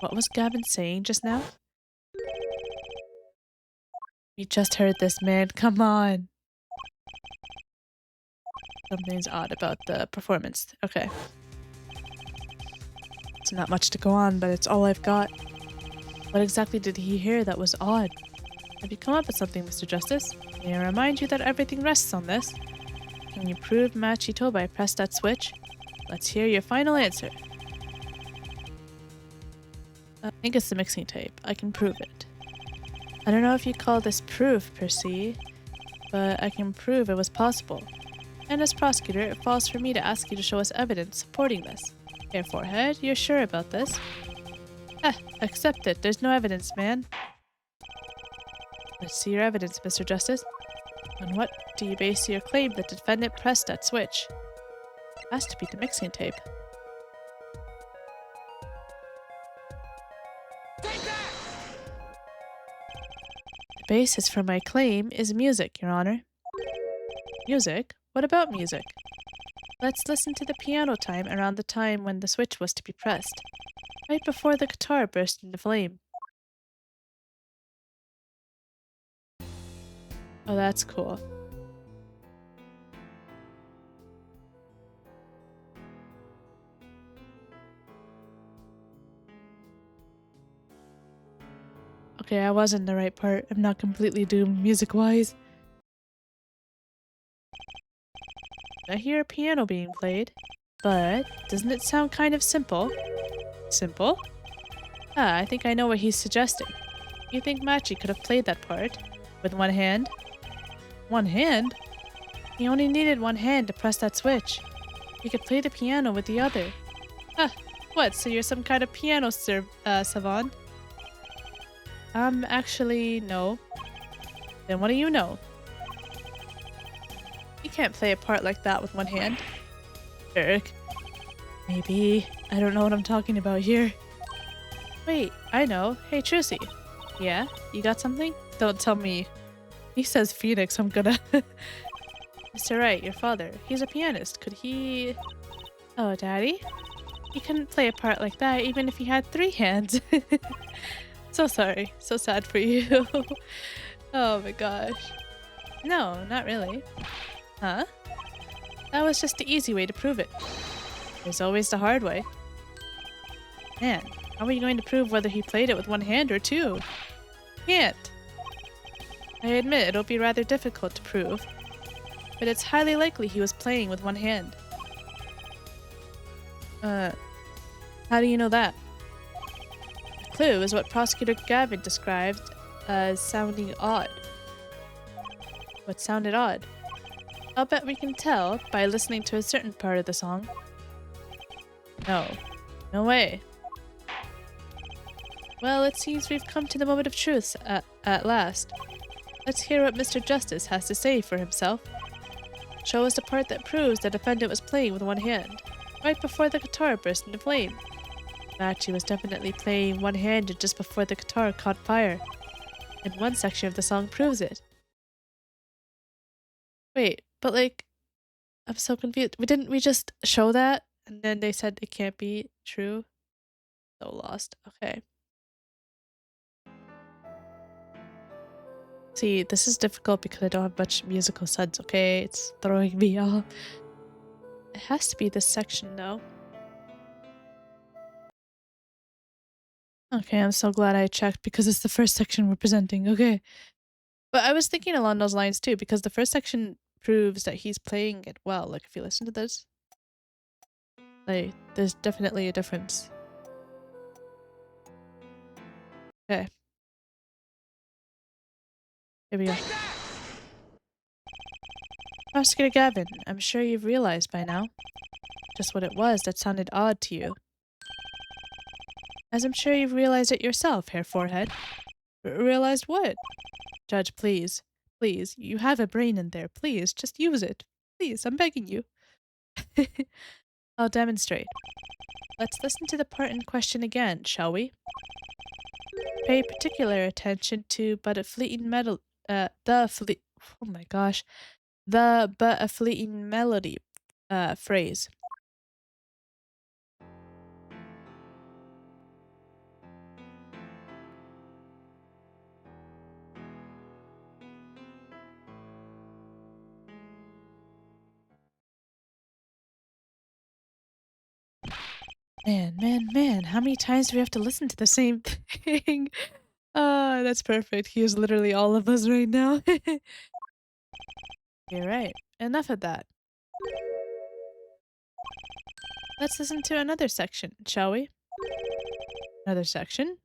What was Gavin saying just now? You just heard this, man. Come on. Something's odd about the performance. Okay. It's not much to go on, but it's all I've got. What exactly did he hear that was odd? Have you come up with something, Mr. Justice? May I remind you that everything rests on this? Can you prove Machitobai pressed that switch? Let's hear your final answer. I think it's the mixing tape. I can prove it. I don't know if you call this proof, per se, but I can prove it was possible. And as prosecutor, it falls for me to ask you to show us evidence supporting this. Here, forehead, you're sure about this? Accept it. There's no evidence, man. Let's see your evidence, Mr. Justice. On what do you base your claim that the defendant pressed that switch? It has to be the mixing tape. The basis for my claim is music, Your Honor. Music? What about music? Let's listen to the piano time around the time when the switch was to be pressed. Right before the guitar burst into flame. Oh, that's cool. Okay, I was in the right part. I'm not completely doomed music-wise. I hear a piano being played, but doesn't it sound kind of simple? Simple? I think I know what he's suggesting. You think Machi could have played that part with one hand? One hand? He only needed one hand to press that switch. He could play the piano with the other. What? So you're some kind of piano savant? Actually, no. Then what do you know? You can't play a part like that with one hand. Eric. Maybe. I don't know what I'm talking about here. Wait, I know. Hey, Trucy. Yeah? You got something? Don't tell me. He says Phoenix, I'm gonna... Mr. Wright, your father. He's a pianist. Could he... Oh, Daddy? He couldn't play a part like that even if he had 3 hands. So sorry. So sad for you. Oh my gosh. No, not really. Huh? That was just the easy way to prove it. There's always the hard way. Man, how are you going to prove whether he played it with one hand or 2? Can't. I admit it'll be rather difficult to prove, but it's highly likely he was playing with one hand. How do you know that? The clue is what Prosecutor Gavin described as sounding odd. What sounded odd? I'll bet we can tell by listening to a certain part of the song. No. No way. Well, it seems we've come to the moment of truth at last. Let's hear what Mr. Justice has to say for himself. Show us the part that proves the defendant was playing with one hand, right before the guitar burst into flame. Machi was definitely playing one-handed just before the guitar caught fire, and one section of the song proves it. Wait, but like, I'm so confused. Didn't we just show that? And then they said it can't be true? So lost. Okay. See, this is difficult because I don't have much musical sense, okay? It's throwing me off. It has to be this section, though. Okay, I'm so glad I checked because it's the first section we're presenting, okay. But I was thinking along those lines too, because the first section proves that he's playing it well. Like, if you listen to this, like, there's definitely a difference. Okay. Here we go. Prosecutor Gavin, I'm sure you've realized by now just what it was that sounded odd to you. As I'm sure you've realized it yourself, Herr Forehead. Realized what? Judge, please. Please, you have a brain in there. Please, just use it. Please, I'm begging you. I'll demonstrate. Let's listen to the part in question again, shall we? Pay particular attention to but a fleeting oh my gosh. The but a fleeting melody phrase. Man, how many times do we have to listen to the same thing? Ah, that's perfect. He is literally all of us right now. You're right. Enough of that. Let's listen to another section, shall we? Another section?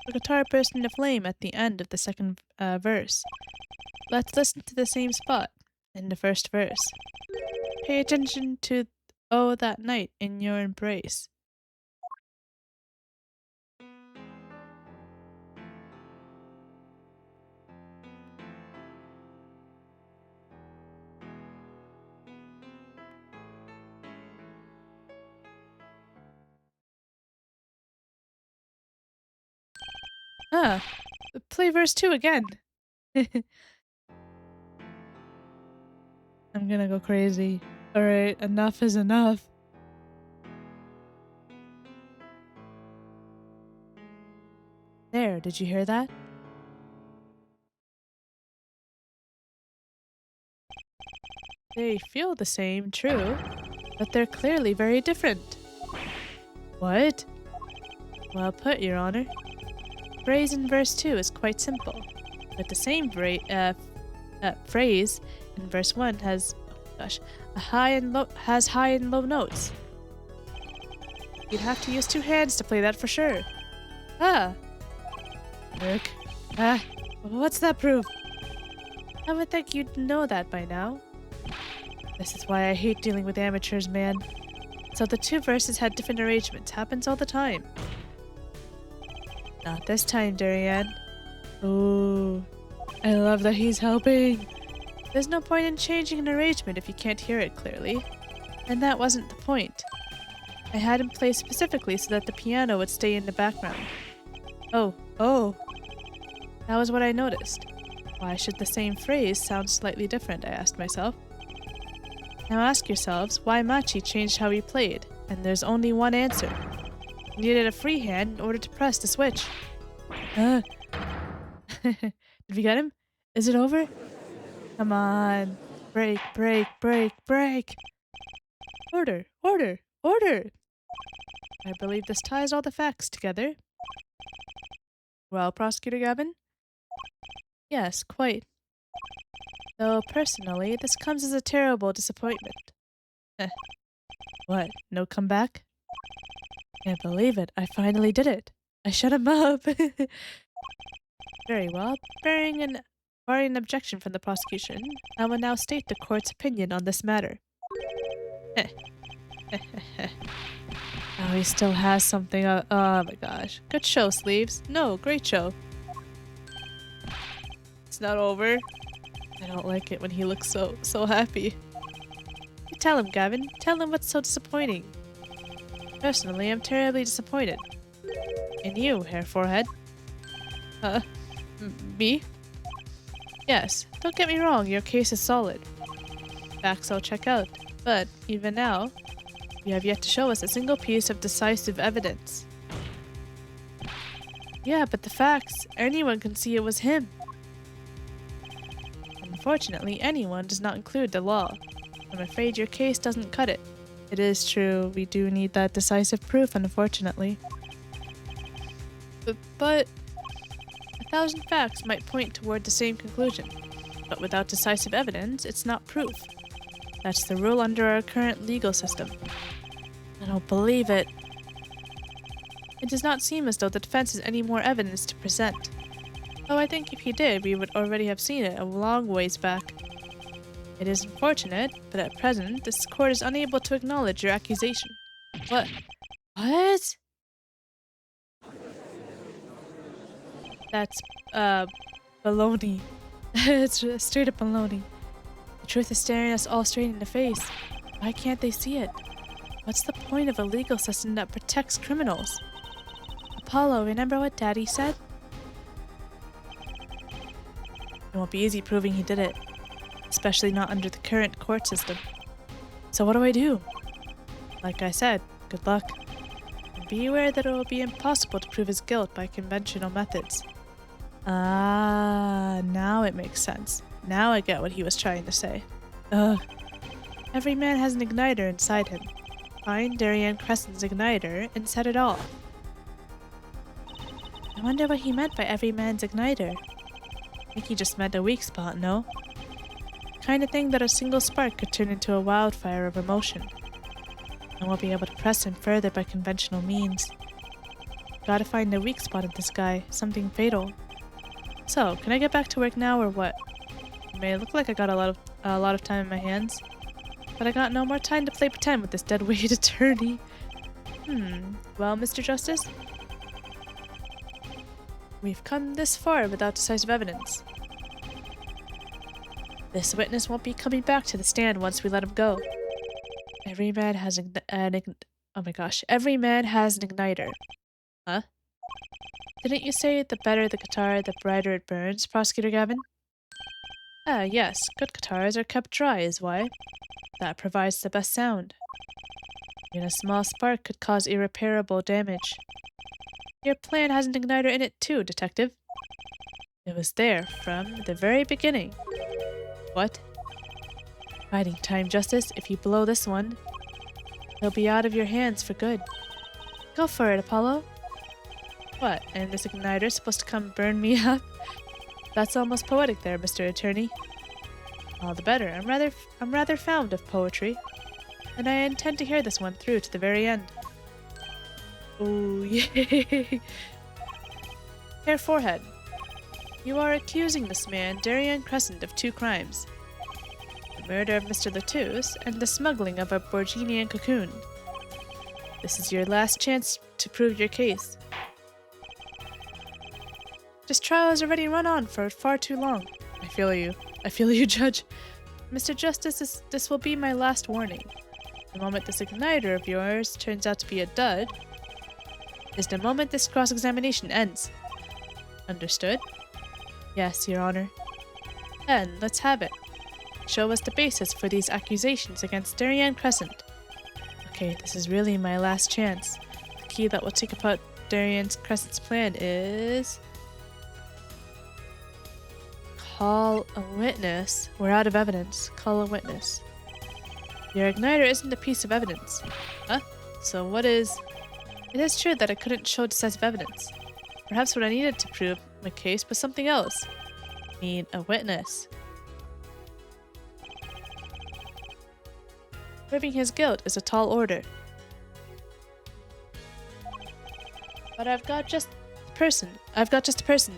The guitar burst into flame at the end of the second verse. Let's listen to the same spot in the first verse. Pay attention to "Oh, that night in your embrace." Ah, play verse 2 again. I'm gonna go crazy. Alright, enough is enough. There, did you hear that? They feel the same, true, but they're clearly very different. What? Well put, Your Honor. Phrase in verse 2 is quite simple, but the same phrase in verse 1 has, oh gosh, high and low notes. You'd have to use two hands to play that for sure. Ah. Look. Ah. What's that proof? I would think you'd know that by now. This is why I hate dealing with amateurs, man. So the two verses had different arrangements. Happens all the time. Not this time, Daryan. Ooh. I love that he's helping. There's no point in changing an arrangement if you can't hear it clearly. And that wasn't the point. I had him play specifically so that the piano would stay in the background. Oh. That was what I noticed. Why should the same phrase sound slightly different, I asked myself. Now ask yourselves why Machi changed how he played, and there's only one answer. He needed a free hand in order to press the switch. Did we get him? Is it over? Come on. Break. Order. I believe this ties all the facts together. Well, Prosecutor Gavin? Yes, quite. Though, personally, this comes as a terrible disappointment. What? No comeback? Can't believe it. I finally did it. I shut him up. Very well. Bearing in Barring an objection from the prosecution, I will now state the court's opinion on this matter. Oh, he still has something. Oh my gosh. Good show, Sleeves. No, great show. It's not over. I don't like it when he looks so happy. You tell him, Gavin. Tell him what's so disappointing. Personally, I'm terribly disappointed. In you, Hair Forehead. Me? Yes, don't get me wrong, your case is solid. Facts I'll check out, but even now, you have yet to show us a single piece of decisive evidence. Yeah, but the facts, anyone can see it was him. Unfortunately, anyone does not include the law. I'm afraid your case doesn't cut it. It is true, we do need that decisive proof, unfortunately. But 1,000 facts might point toward the same conclusion. But without decisive evidence, it's not proof. That's the rule under our current legal system. I don't believe it. It does not seem as though the defense has any more evidence to present. Though I think if he did, we would already have seen it a long ways back. It is unfortunate, but at present, this court is unable to acknowledge your accusation. What? What? That's, baloney. It's straight up baloney. The truth is staring us all straight in the face. Why can't they see it? What's the point of a legal system that protects criminals? Apollo, remember what Daddy said? It won't be easy proving he did it. Especially not under the current court system. So what do I do? Like I said, good luck. And be aware that it will be impossible to prove his guilt by conventional methods. Ah, now it makes sense. Now I get what he was trying to say. Ugh. Every man has an igniter inside him. Find Daryan Crescent's igniter and set it off. I wonder what he meant by every man's igniter. I think he just meant a weak spot, no? Kind of thing that a single spark could turn into a wildfire of emotion. I won't be able to press him further by conventional means. Gotta find the weak spot of this guy, something fatal. So, can I get back to work now or what? It may look like I got a lot of time in my hands, but I got no more time to play pretend with this dead-weight attorney. Well, Mr. Justice? We've come this far without decisive evidence. This witness won't be coming back to the stand once we let him go. Every man has every man has an igniter. Huh? Didn't you say the better the guitar, the brighter it burns, Prosecutor Gavin? Ah, yes. Good guitars are kept dry is why. That provides the best sound. Even a small spark could cause irreparable damage. Your plan has an igniter in it too, Detective. It was there from the very beginning. What? Fighting time, Justice. If you blow this one, he'll be out of your hands for good. Go for it, Apollo. What, and this igniter's supposed to come burn me up? That's almost poetic there, Mr. Attorney. All the better. I'm rather fond of poetry, and I intend to hear this one through to the very end. Ooh, yay! Hair Forehead. You are accusing this man, Daryan Crescent, of 2 crimes. The murder of Mr. Latouche and the smuggling of a Borginian cocoon. This is your last chance to prove your case. This trial has already run on for far too long. I feel you. I feel you, Judge. Mr. Justice, this will be my last warning. The moment this igniter of yours turns out to be a dud is the moment this cross-examination ends. Understood? Yes, Your Honor. Then, let's have it. Show us the basis for these accusations against Daryan Crescent. Okay, this is really my last chance. The key that will take apart Daryan Crescent's plan is... Call a witness. We're out of evidence. Call a witness. Your igniter isn't a piece of evidence. Huh? So what is... It is true that I couldn't show decisive evidence. Perhaps what I needed to prove my case was something else. I need a witness. Proving his guilt is a tall order. But I've got just a person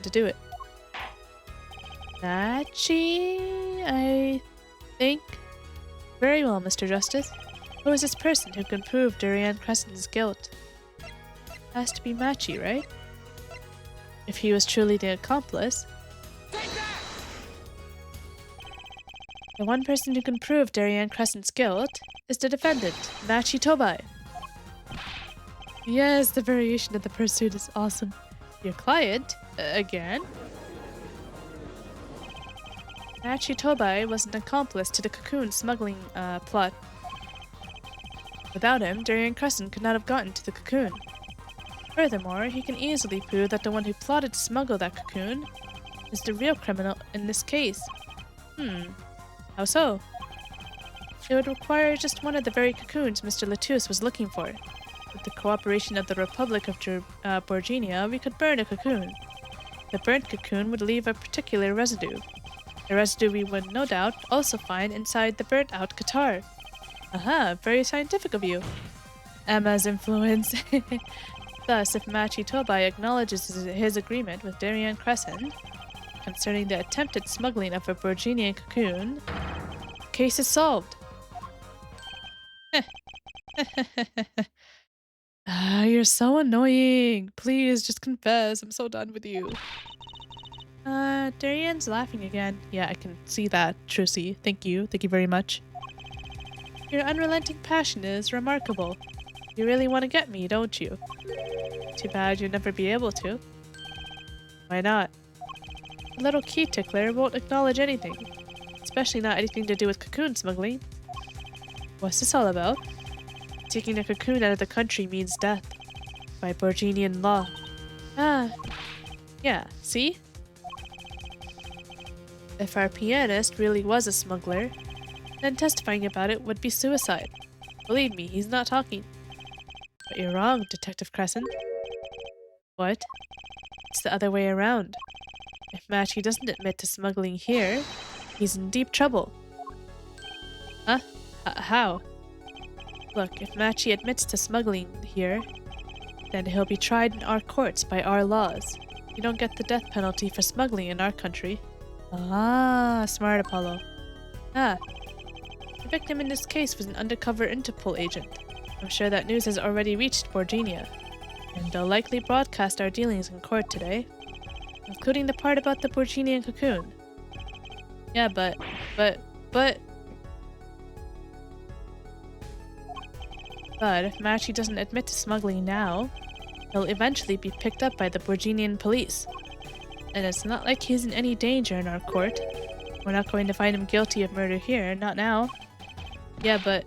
to do it. Machi, I think. Very well, Mr. Justice. Who is this person who can prove Daryan Crescent's guilt? Has to be Machi, right? If he was truly the accomplice. The one person who can prove Daryan Crescent's guilt is the defendant, Machi Tobai. Yes, the variation of the pursuit is awesome. Your client? Again? Machi Tobai was an accomplice to the cocoon smuggling plot. Without him, Daryan Crescent could not have gotten to the cocoon. Furthermore, he can easily prove that the one who plotted to smuggle that cocoon is the real criminal in this case. How so? It would require just one of the very cocoons Mr. Latus was looking for. With the cooperation of the Republic of Borginia, we could burn a cocoon. The burnt cocoon would leave a particular residue. A residue we would, no doubt, also find inside the burnt-out guitar. Aha, very scientific of you. Emma's influence. Thus, if Machi Tobai acknowledges his agreement with Daryan Crescent concerning the attempted smuggling of a Borginian cocoon, the case is solved. You're so annoying. Please, just confess. I'm so done with you. Daryan's laughing again. Yeah, I can see that, Trucy. Thank you. Thank you very much. Your unrelenting passion is remarkable. You really want to get me, don't you? Too bad you'll never be able to. Why not? The little key tickler won't acknowledge anything. Especially not anything to do with cocoon smuggling. What's this all about? Taking a cocoon out of the country means death. By Borginian law. Ah. Yeah, see? If our pianist really was a smuggler, then testifying about it would be suicide. Believe me, he's not talking. But you're wrong, Detective Crescent. What? It's the other way around. If Machi doesn't admit to smuggling here, he's in deep trouble. Huh? How? Look, if Machi admits to smuggling here, then he'll be tried in our courts by our laws. You don't get the death penalty for smuggling in our country. Ah, smart Apollo. Ah. The victim in this case was an undercover Interpol agent. I'm sure that news has already reached Borginia, and they'll likely broadcast our dealings in court today, including the part about the Borginian cocoon. Yeah, but... But if Machi doesn't admit to smuggling now, he'll eventually be picked up by the Borginian police. And it's not like he's in any danger in our court. We're not going to find him guilty of murder here, not now. Yeah, but...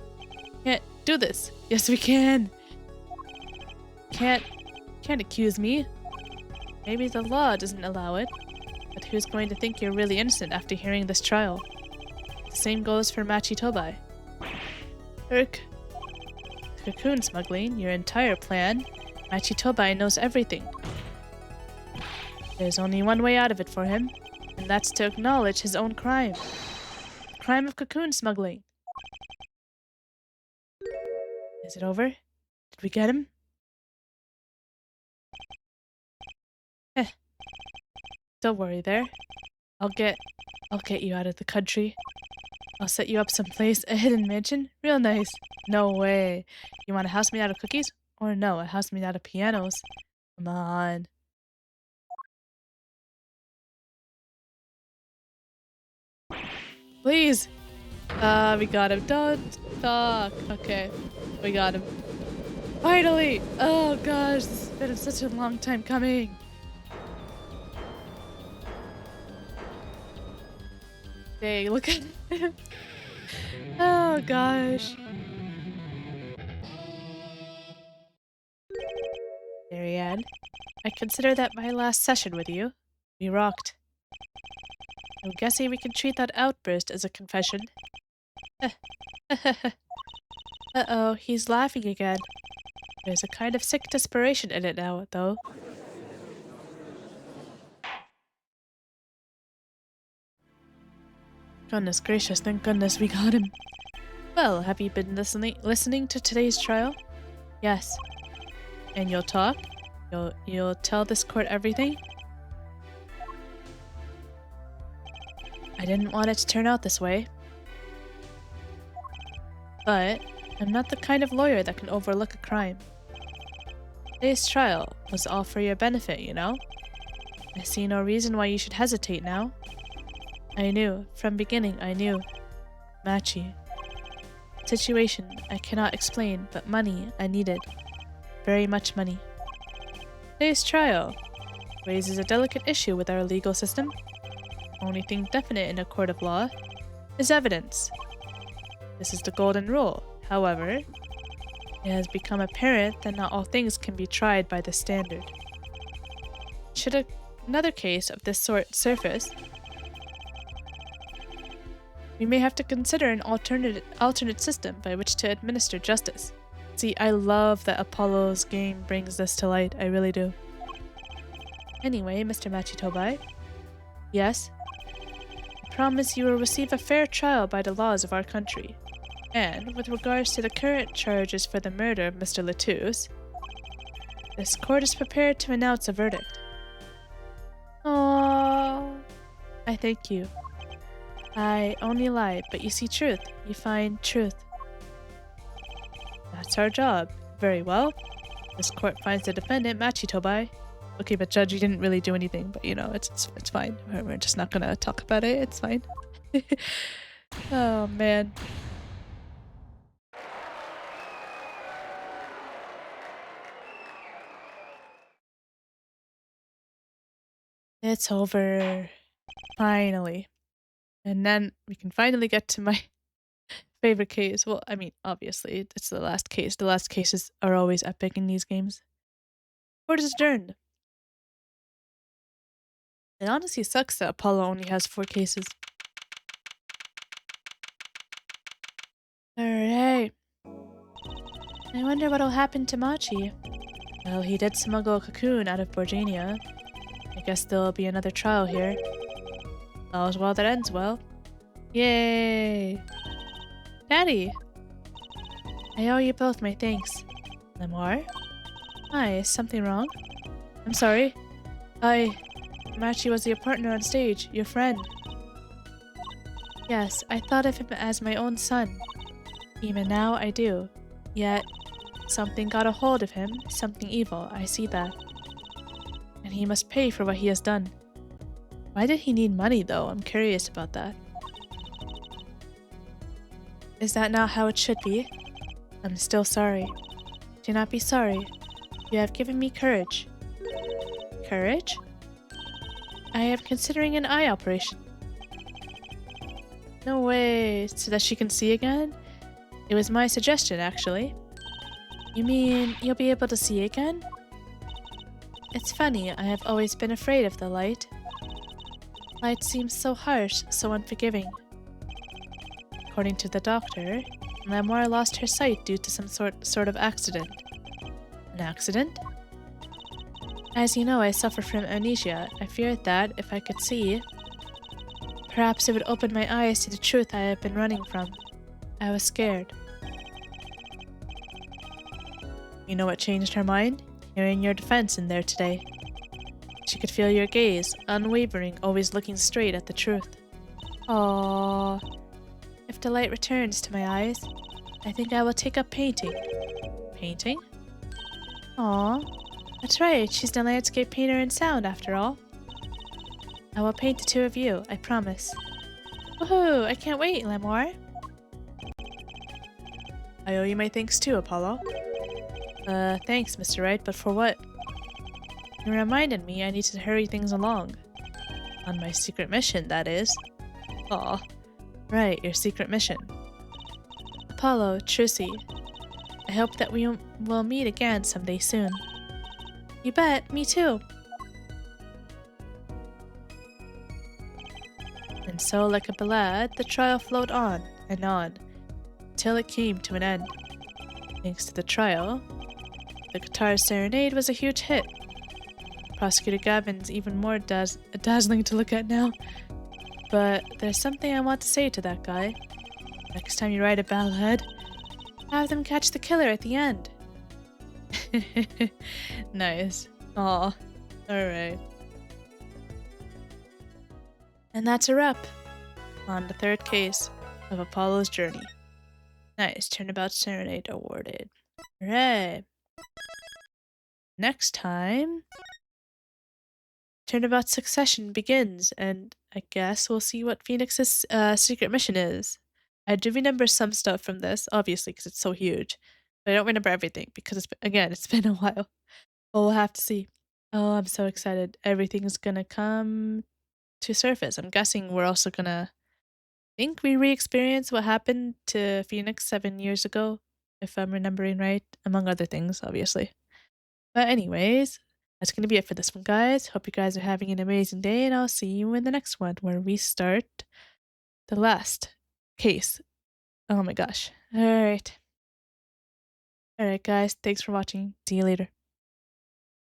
Can't do this. Yes, we can! Can't accuse me. Maybe the law doesn't allow it, but who's going to think you're really innocent after hearing this trial? The same goes for Machi Tobai. Cocoon smuggling, your entire plan, Machi Tobai knows everything. There's only one way out of it for him, and that's to acknowledge his own crime. The crime of cocoon smuggling. Is it over? Did we get him? Don't worry there. I'll get you out of the country. I'll set you up someplace, a hidden mansion. Real nice. No way. You want a house made out of cookies? Or no, a house made out of pianos? Come on. Please. We got him. Don't talk. Okay. We got him. Finally! Oh gosh, this has been such a long time coming. Dang, look at him. Oh gosh. Daryan, I consider that my last session with you. We rocked. I'm guessing we can treat that outburst as a confession. Uh-oh, he's laughing again. There's a kind of sick desperation in it now, though. Goodness gracious, thank goodness we got him. Well, have you been listening to today's trial? Yes. And you'll talk? You'll tell this court everything? I didn't want it to turn out this way. But I'm not the kind of lawyer that can overlook a crime. Today's trial was all for your benefit, you know? I see no reason why you should hesitate now. I knew, from beginning I knew. Machi. Situation I cannot explain, but money I needed. Very much money. Today's trial raises a delicate issue with our legal system. The only thing definite in a court of law is evidence. This is the golden rule. However, it has become apparent that not all things can be tried by this standard. Should another case of this sort surface, we may have to consider an alternate system by which to administer justice. See, I love that Apollo's game brings this to light. I really do. Anyway, Mr. Machitobai. Yes? I promise you will receive a fair trial by the laws of our country. And, with regards to the current charges for the murder of Mr. Lettuce, this court is prepared to announce a verdict. Aww. I thank you. I only lie, but you see truth. You find truth. That's our job. Very well. This court finds the defendant, Machitobai. Okay, but Judge, you didn't really do anything, but you know, it's fine. We're just not gonna talk about it. It's fine. Oh, man. It's over. Finally. And then we can finally get to my favorite case. Well, I mean, obviously, it's the last case. The last cases are always epic in these games. Court is adjourned. It honestly sucks that Apollo only has 4 cases. Alright. I wonder what'll happen to Machi. Well, he did smuggle a cocoon out of Borgania. I guess there'll be another trial here. All's well that ends well. Yay! Daddy! I owe you both my thanks. Lemore? Hi, is something wrong? I'm sorry. Machi was your partner on stage, your friend. Yes, I thought of him as my own son. Even now, I do. Yet, something got a hold of him, something evil, I see that. And he must pay for what he has done. Why did he need money, though? I'm curious about that. Is that not how it should be? I'm still sorry. Do not be sorry. You have given me courage. Courage? I am considering an eye operation. No way, so that she can see again? It was my suggestion, actually. You mean you'll be able to see again? It's funny, I have always been afraid of the light. Light seems so harsh, so unforgiving. According to the doctor, Lemore lost her sight due to some sort of accident. An accident? As you know, I suffer from amnesia. I feared that, if I could see, perhaps it would open my eyes to the truth I have been running from. I was scared. You know what changed her mind? Hearing your defense in there today. She could feel your gaze, unwavering, always looking straight at the truth. Aww. If the light returns to my eyes, I think I will take up painting. Painting? Aww. That's right, she's the landscape painter in sound, after all. I will paint the 2 of you, I promise. Woohoo! I can't wait, Lemore. I owe you my thanks too, Apollo. Thanks, Mr. Wright, but for what? You reminded me I need to hurry things along. On my secret mission, that is. Aw. Right, your secret mission. Apollo, Trucy. I hope that we will meet again someday soon. You bet, me too. And so, like a ballad, the trial flowed on, till it came to an end. Thanks to the trial, the guitar serenade was a huge hit. Prosecutor Gavin's even more dazzling to look at now. But there's something I want to say to that guy. Next time you write a ballad, have them catch the killer at the end. Nice. Aw. Alright. And that's a wrap. on the third case of Apollo's journey. Nice. Turnabout Serenade awarded. Alright. Next time, Turnabout Succession begins, and I guess we'll see what Phoenix's secret mission is. I do remember some stuff from this, obviously, because it's so huge. But I don't remember everything because, it's been a while. But we'll have to see. Oh, I'm so excited. Everything's gonna come to surface. I'm guessing we're also gonna think we re-experience what happened to Phoenix 7 years ago, if I'm remembering right, among other things, obviously. But anyways, that's gonna be it for this one, guys. Hope you guys are having an amazing day, and I'll see you in the next one where we start the last case. Oh my gosh. Alright. Alright, guys. Thanks for watching. See you later.